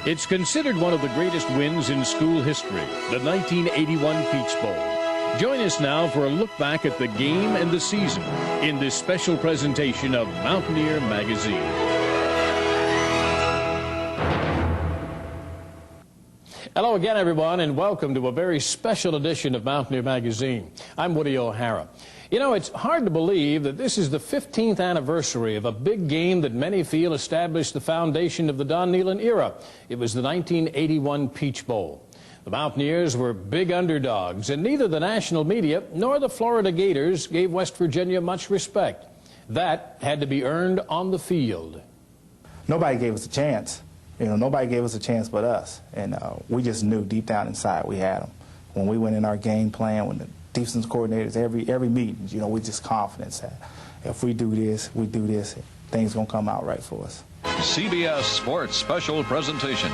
It's considered one of the greatest wins in school history, the 1981 Peach Bowl. Join us now for a look back at the game and the season in this special presentation of Mountaineer Magazine. Hello again, everyone, and welcome to a very special edition of Mountaineer Magazine. I'm Woody O'Hara. You know, it's hard to believe that this is the 15th anniversary of a big game that many feel established the foundation of the Don Nehlen era. It was the 1981 Peach Bowl. The Mountaineers were big underdogs, and neither the national media nor the Florida Gators gave West Virginia much respect. That had to be earned on the field. Nobody gave us a chance. You know, nobody gave us a chance but us. And we just knew deep down inside we had them. When we went in our game plan, when the defense coordinators, every meeting, you know, we just confident that if we do this, things gonna come out right for us. CBS Sports Special Presentation.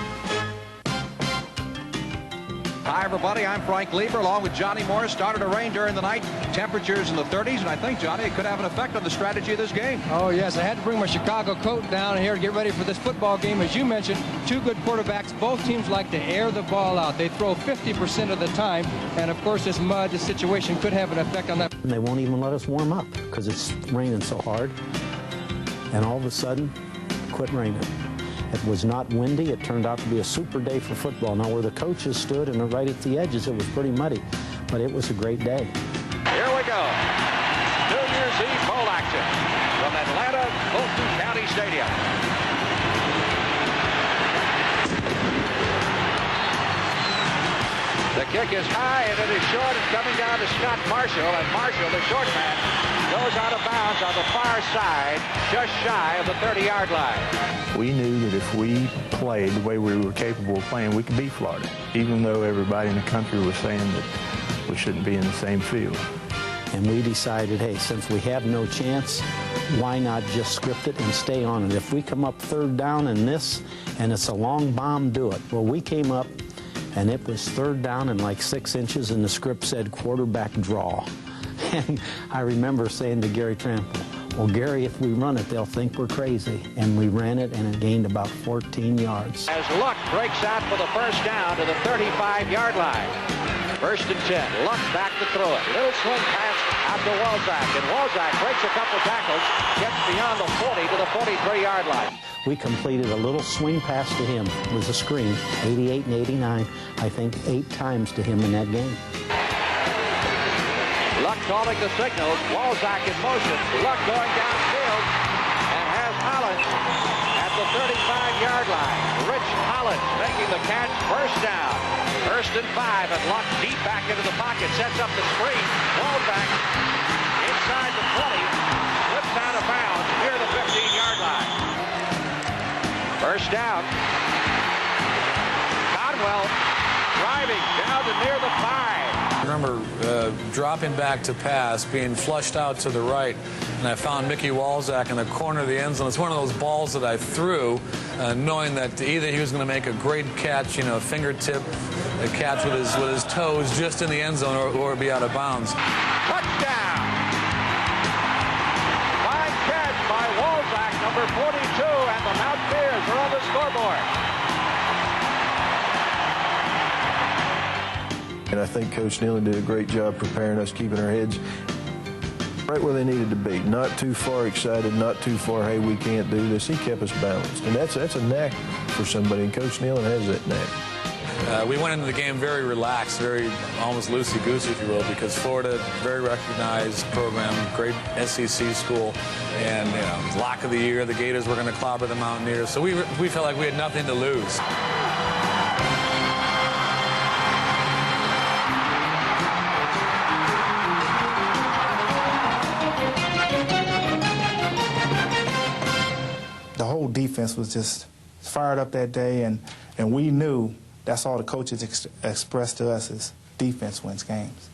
Hi, everybody. I'm Frank Lieber, along with Johnny Morris. Started to rain during the night. Temperatures in the 30s, and I think, Johnny, it could have an effect on the strategy of this game. Oh, yes. I had to bring my Chicago coat down here to get ready for this football game. As you mentioned, two good quarterbacks. Both teams like to air the ball out. They throw 50% of the time, and, of course, this mud, this situation could have an effect on that. And they won't even let us warm up because it's raining so hard. And all of a sudden, it quit raining. It was not windy. It turned out to be a super day for football. Now, where the coaches stood and right at the edges, it was pretty muddy, but it was a great day. Here we go. New Year's Eve bowl action from Atlanta, Fulton County Stadium. The kick is high, and it is short, and coming down to Scott Marshall, and Marshall, the short man, goes out of bounds on the far side, just shy of the 30-yard line. We knew that if we played the way we were capable of playing, we could beat Florida, even though everybody in the country was saying that we shouldn't be in the same field. And we decided, hey, since we have no chance, why not just script it and stay on it? If we come up third down in this, and it's a long bomb, do it. Well, we came up, and it was third down and like 6 inches, and the script said quarterback draw. And I remember saying to Gary Trample, well, Gary, if we run it, they'll think we're crazy. And we ran it, and it gained about 14 yards. As Luck breaks out for the first down to the 35-yard line. First and 10. Luck back to throw it. Little swing pass out to Walzak, and Walzak breaks a couple tackles, gets beyond the 40 to the 43-yard line. We completed a little swing pass to him. It was a screen, 88 and 89, I think 8 times to him in that game. Luck calling the signals. Walzak in motion. Luck going downfield and has Hollins at the 35-yard line. Rich Hollins making the catch. First down. First and 5, and Luck deep back into the pocket. Sets up the screen. Walzak inside the 20. Slips out of bounds near the 15-yard line. First down. Conwell driving down to near the 5. I remember dropping back to pass, being flushed out to the right, and I found Mickey Walzak in the corner of the end zone. It's one of those balls that I threw, knowing that either he was going to make a great catch, you know, fingertip a catch with his toes just in the end zone, or be out of bounds. Touchdown! Fine catch by Walzak, number 42, and the Mountaineers are on the scoreboard. And I think Coach Nehlen did a great job preparing us, keeping our heads right where they needed to be. Not too far excited, not too far, hey, we can't do this. He kept us balanced. And that's a knack for somebody, and Coach Nehlen has that knack. We went into the game very relaxed, very almost loosey-goosey, if you will, because Florida, very recognized program, great SEC school, and, you know, lock of the year, the Gators were going to clobber the Mountaineers. So we felt like we had nothing to lose. The whole defense was just fired up that day, and we knew that's all the coaches expressed to us is defense wins games.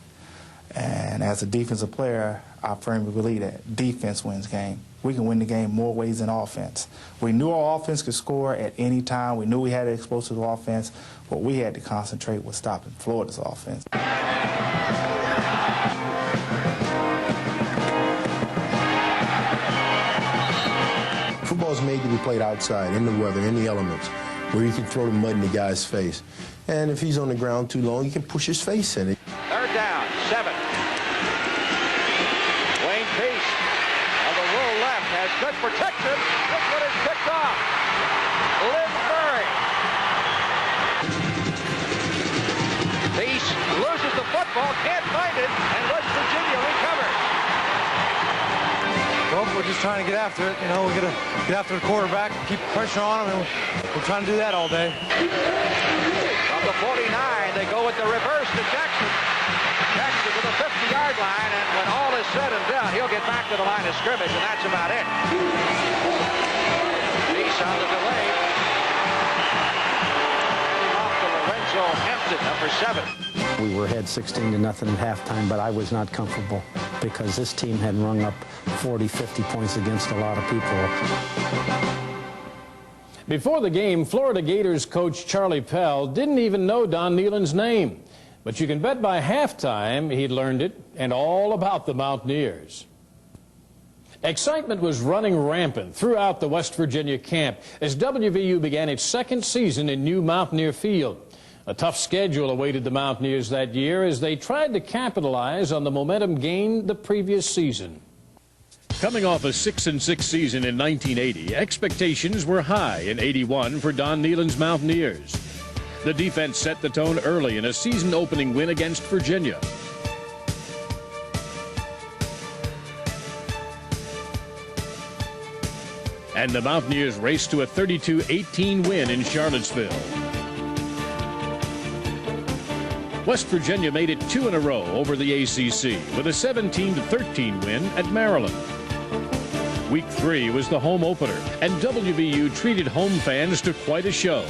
And as a defensive player, I firmly believe that defense wins game. We can win the game more ways than offense. We knew our offense could score at any time. We knew we had an explosive offense. What we had to concentrate was stopping Florida's offense. Football is made to be played outside, in the weather, in the elements. where you can throw the mud in the guy's face. And if he's on the ground too long, you can push his face in it. Third down, 7. Wayne Peace on the roll left has good protection. This one is picked off. Lynn Murray. Peace loses the football, can't find it, and West Virginia recovers. Well, we're just trying to get after it. You know, we're going to get after the quarterback, keep pressure on him, and we're trying to do that all day. From the 49, they go with the reverse to Jackson. Jackson to the 50-yard line, and when all is said and done, he'll get back to the line of scrimmage, and that's about it. Peace on the delay. Handing off to Lorenzo Hampton, number 7. We were ahead 16-0 at halftime, but I was not comfortable because this team had rung up 40, 50 points against a lot of people. Before the game, Florida Gators coach Charlie Pell didn't even know Don Nehlen's name. But you can bet by halftime he'd learned it and all about the Mountaineers. Excitement was running rampant throughout the West Virginia camp as WVU began its second season in new Mountaineer Field. A tough schedule awaited the Mountaineers that year as they tried to capitalize on the momentum gained the previous season. Coming off a 6-6 season in 1980, expectations were high in '81 for Don Nehlen's Mountaineers. The defense set the tone early in a season-opening win against Virginia. And the Mountaineers raced to a 32-18 win in Charlottesville. West Virginia made it 2 in a row over the ACC with a 17-13 win at Maryland. Week 3 was the home opener, and WVU treated home fans to quite a show.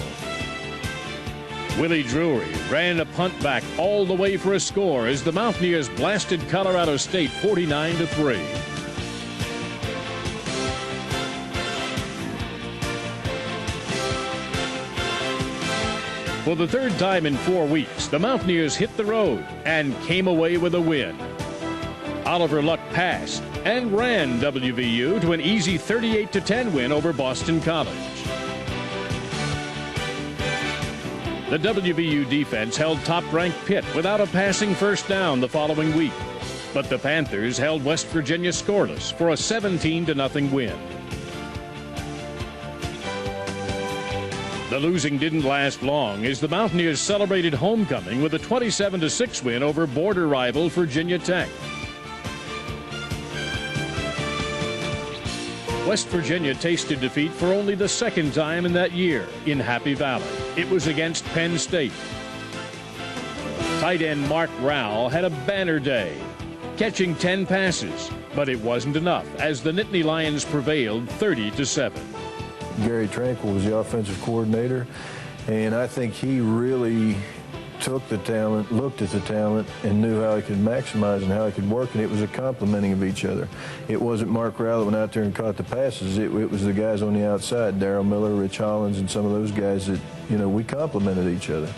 Willie Drury ran a punt back all the way for a score as the Mountaineers blasted Colorado State 49-3. For the third time in 4 weeks, the Mountaineers hit the road and came away with a win. Oliver Luck passed and ran WVU to an easy 38-10 win over Boston College. The WVU defense held top-ranked Pitt without a passing first down the following week, but the Panthers held West Virginia scoreless for a 17-0 win. The losing didn't last long as the Mountaineers celebrated homecoming with a 27-6 win over border rival Virginia Tech. West Virginia tasted defeat for only the second time in that year in Happy Valley. It was against Penn State. Tight end Mark Rowell had a banner day, catching 10 passes, but it wasn't enough as the Nittany Lions prevailed 30-7. Gary Tranquil was the offensive coordinator, and I think he really took the talent, looked at the talent, and knew how he could maximize and how he could work, and it was a complementing of each other. It wasn't Mark Rowell that went out there and caught the passes. It was the guys on the outside, Darryl Miller, Rich Hollins, and some of those guys that, you know, we complemented each other.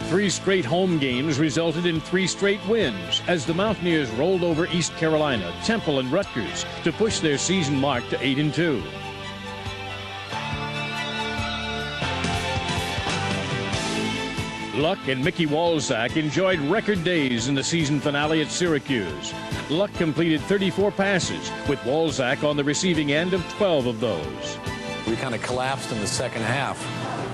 3 straight home games resulted in 3 straight wins as the Mountaineers rolled over East Carolina, Temple, and Rutgers to push their season mark to 8-2. Luck and Mickey Walzak enjoyed record days in the season finale at Syracuse. Luck completed 34 passes, with Walzak on the receiving end of 12 of those. We kind of collapsed in the second half,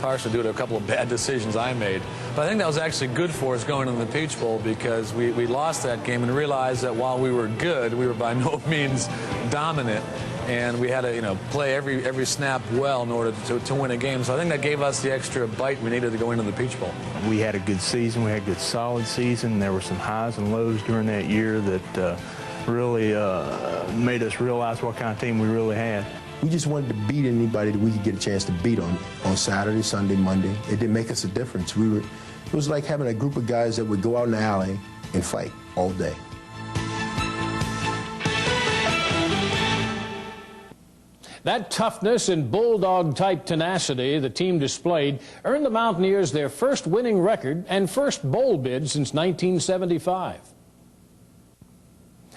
partially due to a couple of bad decisions I made. But I think that was actually good for us going into the Peach Bowl because we lost that game and realized that while we were good, we were by no means dominant. And we had to, you know, play every snap well in order to win a game. So I think that gave us the extra bite we needed to go into the Peach Bowl. We had a good season. We had a good, solid season. There were some highs and lows during that year that really made us realize what kind of team we really had. We just wanted to beat anybody that we could get a chance to beat on Saturday, Sunday, Monday. It didn't make us a difference. It was like having a group of guys that would go out in the alley and fight all day. That toughness and bulldog-type tenacity the team displayed earned the Mountaineers their first winning record and first bowl bid since 1975.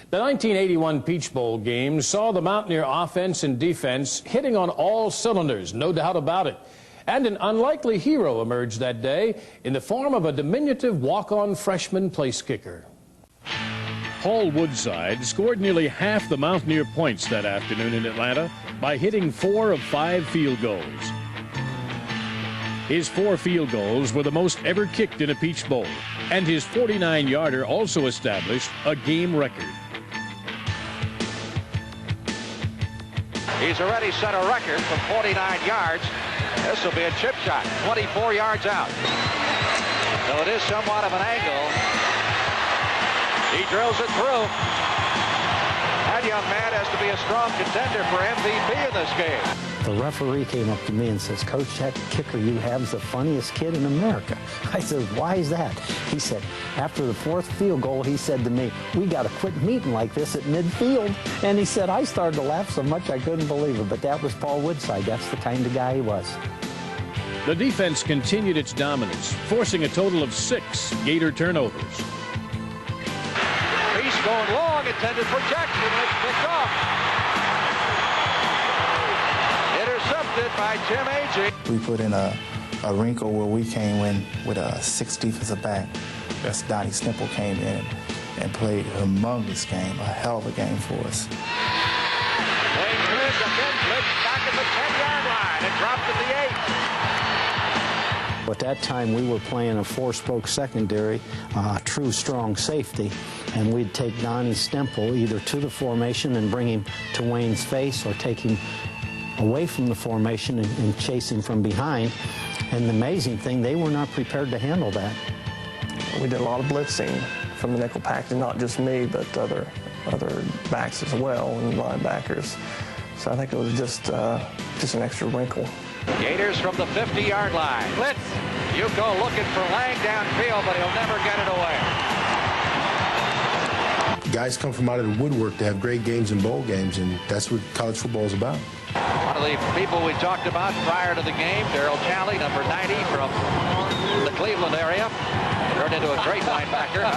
The 1981 Peach Bowl game saw the Mountaineer offense and defense hitting on all cylinders, no doubt about it. And an unlikely hero emerged that day in the form of a diminutive walk-on freshman place kicker. Paul Woodside scored nearly half the Mountaineer points that afternoon in Atlanta by hitting 4 of 5 field goals. His 4 field goals were the most ever kicked in a Peach Bowl, and his 49-yarder also established a game record. He's already set a record from 49 yards. This will be a chip shot, 24 yards out. So it is somewhat of an angle. He drills it through. That young man has to be a strong contender for MVP in this game. The referee came up to me and says, "Coach, that kicker you have is the funniest kid in America." I said, "Why is that?" He said, after the 4th field goal, he said to me, "We got to quit meeting like this at midfield." And he said, I started to laugh so much I couldn't believe it. But that was Paul Woodside. That's the kind of guy he was. The defense continued its dominance, forcing a total of 6 Gator turnovers. He's going long, intended for Jackson. It's picked off. Intercepted by Jim Agee. We put in a wrinkle where we came in with a 6 defensive back. That's Donnie Stemple came in and played a humongous game, a hell of a game for us. Wayne Blitz again, Blitz back at the 10-yard line and dropped at the 8. At that time, we were playing a 4-spoke secondary, true strong safety, and we'd take Donnie Stemple either to the formation and bring him to Wayne's face or take him away from the formation and chase him from behind. And the amazing thing, they were not prepared to handle that. We did a lot of blitzing from the nickel package, not just me, but other backs as well, and linebackers. So I think it was just an extra wrinkle. Gators from the 50-yard line. Blitz. Yuko looking for Lang downfield, but he'll never get it away. Guys come from out of the woodwork to have great games in bowl games, and that's what college football is about. One of the people we talked about prior to the game, Darryl Talley, number 90 from the Cleveland area. Turned into a great linebacker.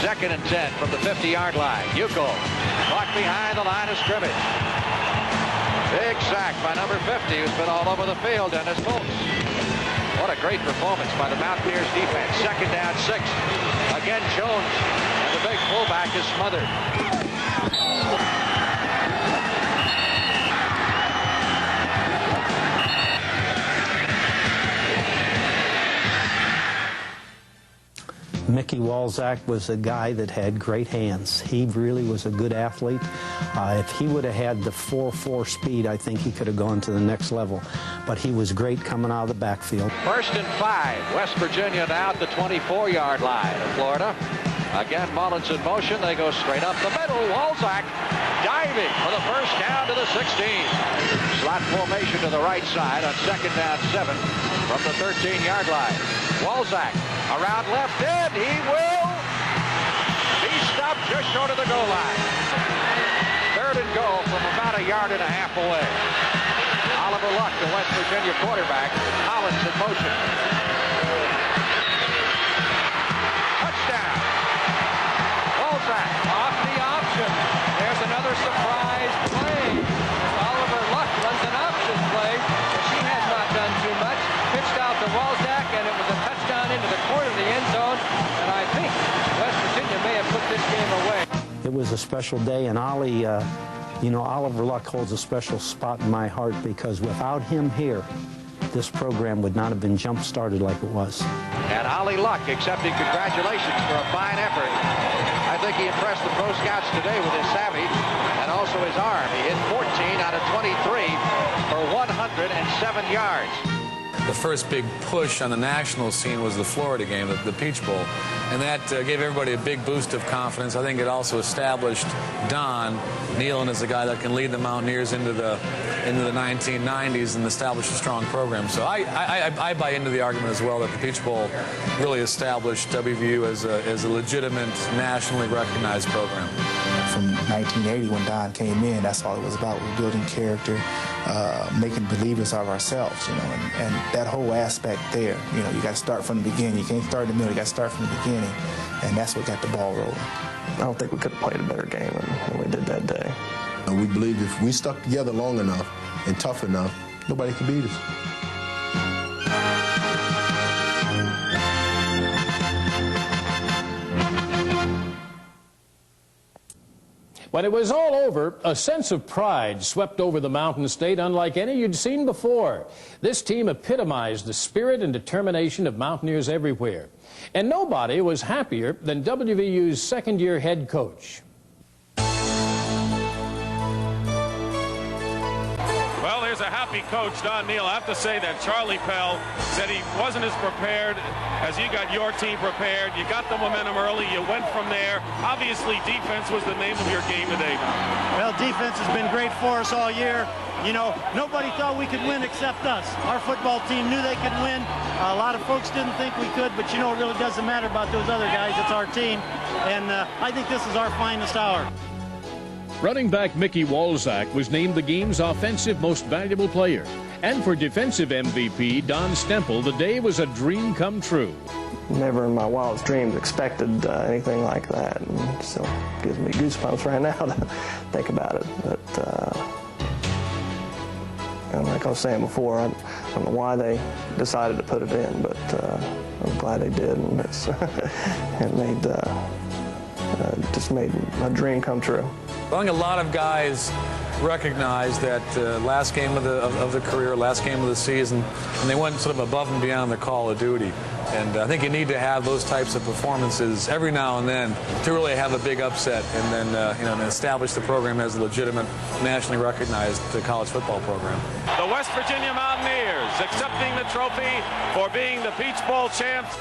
2nd and 10 from the 50-yard line. Yuko caught behind the line of scrimmage. Big sack by number 50, who's been all over the field, Dennis Bolts. What a great performance by the Mountaineers defense. 2nd down, 6. Again, Jones, and the big fullback is smothered. Mickey Walzak was a guy that had great hands. He really was a good athlete. If he would have had the 4.4 speed, I think he could have gone to the next level. But he was great coming out of the backfield. 1st and 5. West Virginia now at the 24-yard line of Florida. Again, Mullins in motion. They go straight up the middle. Walzak diving for the 1st down to the 16. Slot formation to the right side on 2nd down, 7 from the 13-yard line. Walzak around left end. He will be stopped just short of the goal line. 3rd and goal from about 1.5 yards away. Oliver Luck, the West Virginia quarterback. Collins in motion. Touchdown. Walzak off the option. There's another surprise play. Oliver Luck runs an option play, but she has not done too much. Pitched out to Walzak, and it was a touchdown into the corner of the end zone. And I think West Virginia may have put this game away. It was a special day, and Ollie, you know, Oliver Luck holds a special spot in my heart because without him here, this program would not have been jump-started like it was. And Ollie Luck accepting congratulations for a fine effort. I think he impressed the pro scouts today with his savage and also his arm. He hit 14 out of 23 for 107 yards. The first big push on the national scene was the Florida game, the Peach Bowl, and that gave everybody a big boost of confidence. I think it also established Don Nehlen as a guy that can lead the Mountaineers into the 1990s and establish a strong program. So I buy into the argument as well that the Peach Bowl really established WVU as a legitimate, nationally recognized program. From 1980, when Don came in, that's all it was about. We were building character, making believers of ourselves, you know, and that whole aspect there, you know, you got to start from the beginning. You can't start in the middle, you got to start from the beginning, and that's what got the ball rolling. I don't think we could have played a better game than we did that day. We believe if we stuck together long enough and tough enough, nobody could beat us. When it was all over, a sense of pride swept over the Mountain State unlike any you'd seen before. This team epitomized the spirit and determination of Mountaineers everywhere. And nobody was happier than WVU's second-year head coach. Well, there's a happy coach, Don Nehlen. I have to say that Charlie Pell said he wasn't as prepared as you got your team prepared. You got the momentum early. You went from there. Obviously, defense was the name of your game today. Well, defense has been great for us all year. You know, nobody thought we could win except us. Our football team knew they could win. A lot of folks didn't think we could, but you know, it really doesn't matter about those other guys. It's our team, and I think this is our finest hour. Running back Mickey Walzak was named the game's offensive most valuable player. And for defensive MVP Don Stemple, the day was a dream come true. Never in my wildest dreams expected anything like that. And so it gives me goosebumps right now to think about it. But and like I was saying before, I don't know why they decided to put it in, but I'm glad they did. And it's it made just made my dream come true. I think a lot of guys recognize that last game of the career, last game of the season, and they went sort of above and beyond their call of duty. And I think you need to have those types of performances every now and then to really have a big upset, and then and establish the program as a legitimate, nationally recognized college football program. The West Virginia Mountaineers accepting the trophy for being the Peach Bowl champs.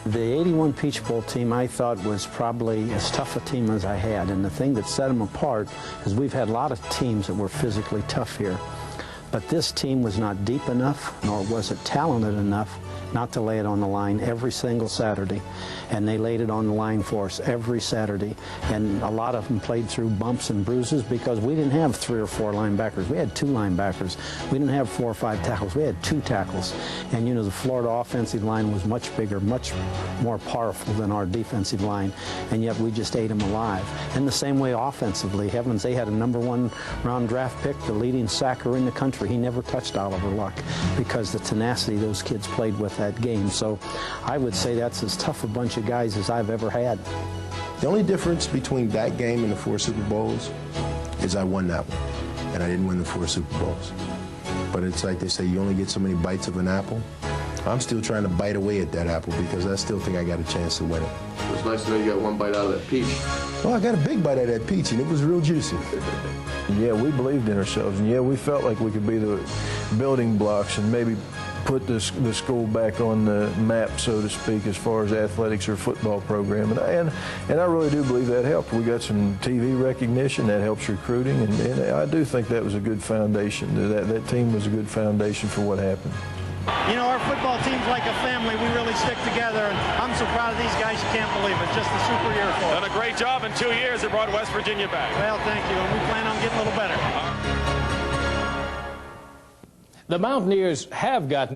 The 81 Peach Bowl team I thought was probably as tough a team as I had, and the thing that set them apart is we've had a lot of teams that were physically tough here, but this team was not deep enough, nor was it talented enough not to lay it on the line every single Saturday, and they laid it on the line for us every Saturday, and a lot of them played through bumps and bruises because we didn't have 3 or 4 linebackers. We had 2 linebackers. We didn't have 4 or 5 tackles. We had 2 tackles, and you know, the Florida offensive line was much bigger, much more powerful than our defensive line, and yet we just ate them alive. And the same way offensively, heavens, they had a #1 round draft pick, the leading sacker in the country. He never touched Oliver Luck because the tenacity those kids played with that game. So I would say that's as tough a bunch of guys as I've ever had. The only difference between that game and the 4 Super Bowls is I won that one, and I didn't win the 4 Super Bowls. But it's like they say, you only get so many bites of an apple. I'm still trying to bite away at that apple because I still think I got a chance to win it. It's nice to know you got one bite out of that peach. Well, I got a big bite out of that peach, and it was real juicy. Yeah, we believed in ourselves, and yeah, we felt like we could be the building blocks and maybe put the school back on the map, so to speak, as far as athletics or football program. And I really do believe that helped. We got some TV recognition, that helps recruiting, and I do think that was a good foundation. That team was a good foundation for what happened. You know, our football team's like a family. We really stick together, and I'm so proud of these guys, you can't believe it. Just a super year for us. Done a great job in 2 years. It brought West Virginia back. Well, thank you, and we plan on getting a little better. The Mountaineers have gotten